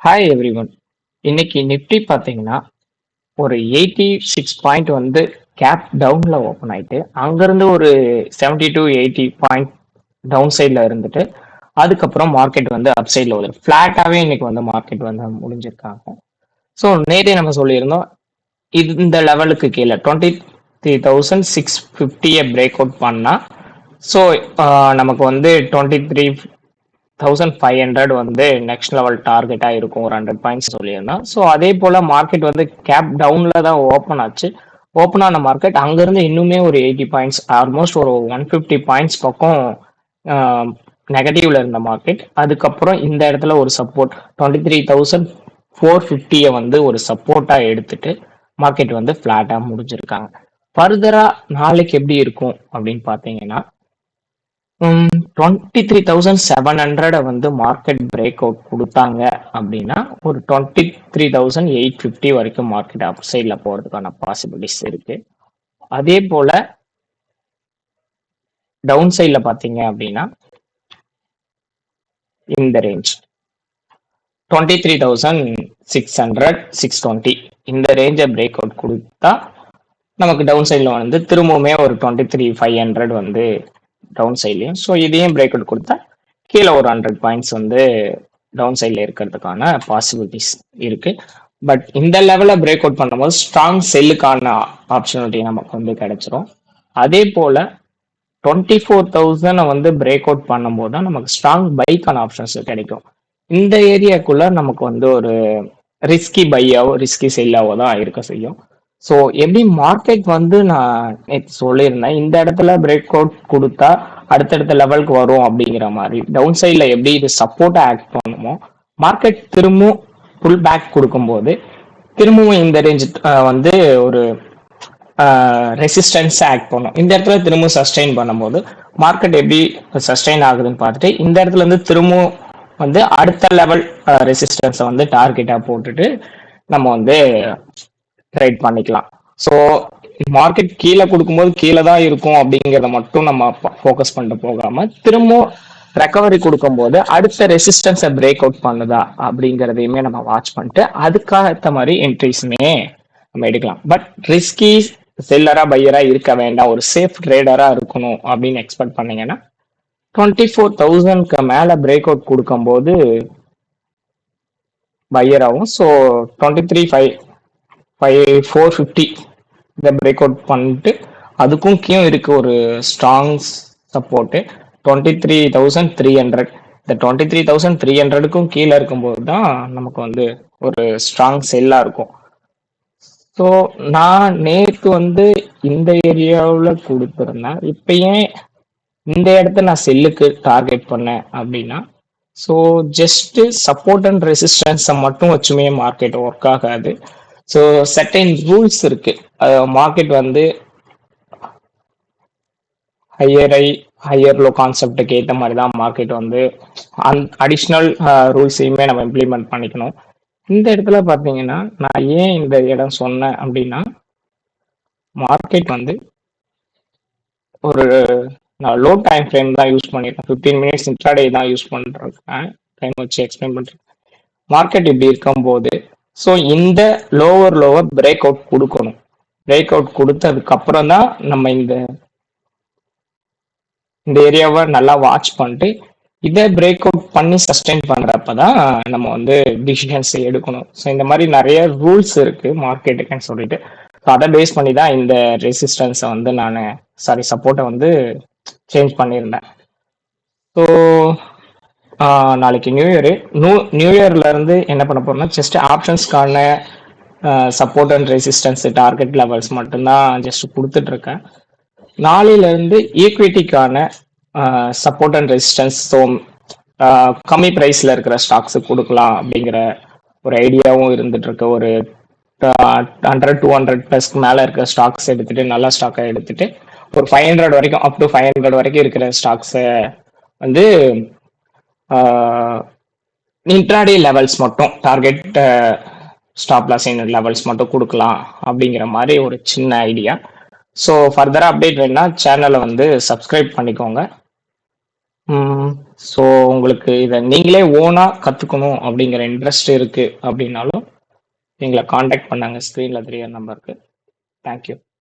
Hi everyone. இன்னைக்கு Nifty பார்த்தீங்கன்னா ஒரு 86 பாயிண்ட் வந்து கேப் டவுன்ல ஓப்பன் ஆயிட்டு அங்கிருந்து ஒரு 70 to 80 பாயிண்ட் டவுன் சைட்ல இருந்துட்டு அதுக்கப்புறம் மார்க்கெட் வந்து அப் சைட்ல ஒரு ஃபிளாட்டாவே இன்னைக்கு வந்து மார்க்கெட் வந்து முடிஞ்சிருக்காங்க. ஸோ நேற்றே நம்ம சொல்லியிருந்தோம் இந்த லெவலுக்கு கீழே 23,650 பிரேக் அவுட் பண்ணா ஸோ நமக்கு வந்து 23,500 வந்து நெக்ஸ்ட் லெவல் டார்கெட்டா இருக்கும். ஒரு 100 பாயிண்ட்ஸ் சொல்லியிருந்தோம். ஸோ அதே போல மார்க்கெட் வந்து கேப் டவுன்ல தான் ஓப்பன் ஆச்சு. ஓப்பன் ஆன மார்க்கெட் அங்கிருந்து இன்னுமே ஒரு 80 பாயிண்ட்ஸ், ஆல்மோஸ்ட் ஒரு 150 பாயிண்ட்ஸ் பக்கம் நெகட்டிவ்ல இருந்த மார்க்கெட். அதுக்கப்புறம் இந்த இடத்துல ஒரு சப்போர்ட் 23,450 வந்து ஒரு சப்போர்ட்டா எடுத்துட்டு மார்க்கெட் வந்து ஃபிளாட்டா முடிஞ்சிருக்காங்க. ஃபர்தரா நாளைக்கு எப்படி இருக்கும் அப்படின்னு பார்த்தீங்கன்னா 23,700 வந்து மார்க்கெட் பிரேக் அவுட் கொடுத்தாங்க அப்படின்னா ஒரு 23,850 வரைக்கும் மார்க்கெட் அப் சைட்ல போறதுக்கான பாசிபிலிட்டிஸ் இருக்கு. அதே போல டவுன் சைட்ல பாத்தீங்க அப்படின்னா இந்த ரேஞ்ச் 23,600 620 இந்த ரேஞ்சை பிரேக் அவுட் கொடுத்தா நமக்கு டவுன் சைட்ல வந்து திரும்பவுமே ஒரு 23,500 வந்து டவுன் சைட்லையும், ஸோ இதையும் பிரேக் அவுட் கொடுத்தா கீழே ஒரு 100 பாயிண்ட்ஸ் வந்து டவுன் சைட்ல இருக்கிறதுக்கான பாசிபிலிட்டிஸ் இருக்கு. பட் இந்த லெவல பிரேக் அவுட் பண்ணும்போது ஸ்ட்ராங் செல்லுக்கான ஆப்பர்ச்சுனிட்டி நமக்கு வந்து கிடைச்சிரும். அதே போல 24,000 வந்து பிரேக் அவுட் பண்ணும்போது தான் நமக்கு ஸ்ட்ராங் பைக்கான ஆப்ஷன்ஸ் கிடைக்கும். இந்த ஏரியாக்குள்ள நமக்கு வந்து ஒரு ரிஸ்கி பையாவோ ரிஸ்கி செல்லாவோ தான் இருக்க செய்யும். ஸோ எப்படி மார்க்கெட் வந்து நான் நேற்று சொல்லியிருந்தேன், இந்த இடத்துல பிரேக் அவுட் கொடுத்தா அடுத்தடுத்த லெவலுக்கு வரும் அப்படிங்கிற மாதிரி டவுன் சைட்ல எப்படி இது சப்போர்ட்டா ஆக்ட் பண்ணுமோ மார்க்கெட் திரும்பவும் புல் பேக் கொடுக்கும்போது திரும்பவும் இந்த ரேஞ்ச் வந்து ஒரு ரெசிஸ்டன்ஸ் ஆக்ட் பண்ணும். இந்த இடத்துல திரும்பவும் சஸ்டெயின் பண்ணும்போது மார்க்கெட் எப்படி சஸ்டெயின் ஆகுதுன்னு பார்த்துட்டு இந்த இடத்துல இருந்து திரும்பவும் வந்து அடுத்த லெவல் ரெசிஸ்டன்ஸை வந்து டார்கெட்டா போட்டுட்டு நம்ம வந்து ட்ரேட் பண்ணிக்கலாம். ஸோ மார்க்கெட் கீழே கொடுக்கும்போது கீழே தான் இருக்கும் அப்படிங்கிறத மட்டும் நம்ம ஃபோக்கஸ் பண்ணிட்டு போகாம திரும்பவும் ரெக்கவரி கொடுக்கும்போது அடுத்த ரெசிஸ்டன்ஸை பிரேக் அவுட் பண்ணுதா அப்படிங்கிறதையுமே நம்ம வாட்ச் பண்ணிட்டு அதுக்காக மாதிரி என்ட்ரிஸுமே நம்ம எடுக்கலாம். பட் ரிஸ்கி செல்லரா பையரா இருக்க வேண்டாம், ஒரு சேஃப் ட்ரேடரா இருக்கணும் அப்படின்னு எக்ஸ்பெக்ட் பண்ணீங்கன்னா 24,000க்கு மேல பிரேக் அவுட் கொடுக்கும்போது பையராகவும், ஸோ 23,450 இதை பிரேக் அவுட் பண்ணிட்டு அதுக்கும் கீழே இருக்கு ஒரு ஸ்ட்ராங் சப்போர்ட்டு 23,300. இந்த 23,300க்கும் கீழே இருக்கும்போது தான் நமக்கு வந்து ஒரு ஸ்ட்ராங் செல்லா இருக்கும். ஸோ நான் நேற்று வந்து இந்த ஏரியாவில் கொடுத்துருந்தேன். இப்போ ஏன் இந்த இடத்த நான் செல்லுக்கு டார்கெட் பண்ணேன் அப்படின்னா, ஸோ ஜஸ்ட் சப்போர்ட் அண்ட் ரெசிஸ்டன்ஸை மட்டும் வச்சுமே மார்க்கெட் ஒர்க் ஆகாது. ஸோ செர்டைன் ரூல்ஸ் இருக்கு. மார்க்கெட் வந்து ஹையர் லோ கான்செப்டுக்கு ஏற்ற மாதிரி தான் மார்க்கெட் வந்து அடிஷ்னல் ரூல்ஸையுமே நம்ம இம்ப்ளிமெண்ட் பண்ணிக்கணும். இந்த இடத்துல பார்த்தீங்கன்னா நான் ஏன் இந்த இடம் சொன்னேன் அப்படின்னா, மார்க்கெட் வந்து ஒரு நான் லோ டைம் ஃப்ரேம் தான் யூஸ் பண்ணியிருக்கேன். 15 மினிட்ஸ் இன்ட்ராடே தான் யூஸ் பண்ணிருக்கேன். டைம் வச்சு எக்ஸ்பிளைன் பண்ணுறேன். மார்க்கெட் இப்படி இருக்கும்போது ஸோ இந்த லோவர் பிரேக் அவுட் கொடுக்கணும். பிரேக் அவுட் கொடுத்ததுக்கு அப்புறம் தான் நம்ம இந்த ஏரியாவை நல்லா வாட்ச் பண்ணிட்டு இதை பிரேக் அவுட் பண்ணி சஸ்டெயின் பண்றப்பதான் நம்ம வந்து டிசிஷன்ஸ் எடுக்கணும். ஸோ இந்த மாதிரி நிறைய ரூல்ஸ் இருக்கு மார்க்கெட்டுக்குன்னு சொல்லிட்டு அதை பேஸ் பண்ணி தான் இந்த ரெசிஸ்டன்ஸை வந்து நான் சப்போர்ட்டை வந்து சேஞ்ச் பண்ணியிருந்தேன். ஸோ நாளைக்கு நியூ இயர்ல இருந்து என்ன பண்ண போறோம்னா ஜஸ்ட் ஆப்ஷன்ஸ்க்கான support and resistance target levels மட்டும்தான் ஜஸ்ட் கொடுத்துட்டு இருக்கேன். நாளையில இருந்து ஈக்விட்டிக்கான சப்போர்ட் அண்ட் ரெசிஸ்டன்ஸ், ஸோ கம்மி ப்ரைஸில் இருக்கிற ஸ்டாக்ஸு கொடுக்கலாம் அப்படிங்கிற ஒரு ஐடியாவும் இருந்துட்டு இருக்கு. ஒரு 100-200 மேலே இருக்கிற ஸ்டாக்ஸ் எடுத்துட்டு நல்ல ஸ்டாக்கை எடுத்துட்டு ஒரு 500 வரைக்கும் அப் டு 500 வரைக்கும் இருக்கிற ஸ்டாக்ஸை வந்து இன்ட்ராடே லெவல்ஸ் மட்டும் டார்கெட் ஸ்டாப் லாஸ் லெவல்ஸ் மட்டும் கொடுக்கலாம் அப்படிங்கிற மாதிரி ஒரு சின்ன ஐடியா. ஸோ ஃபர்தராக அப்டேட் வேணுன்னா சேனலை வந்து சப்ஸ்கிரைப் பண்ணிக்கோங்க. ஸோ உங்களுக்கு இதை நீங்களே ஓனா கத்துக்கணும் அப்படிங்கிற இன்ட்ரெஸ்ட் இருக்கு அப்படின்னாலும் எங்களை காண்டாக்ட் பண்ணாங்க ஸ்க்ரீன்ல தெரியற நம்பருக்கு. தேங்க்யூ.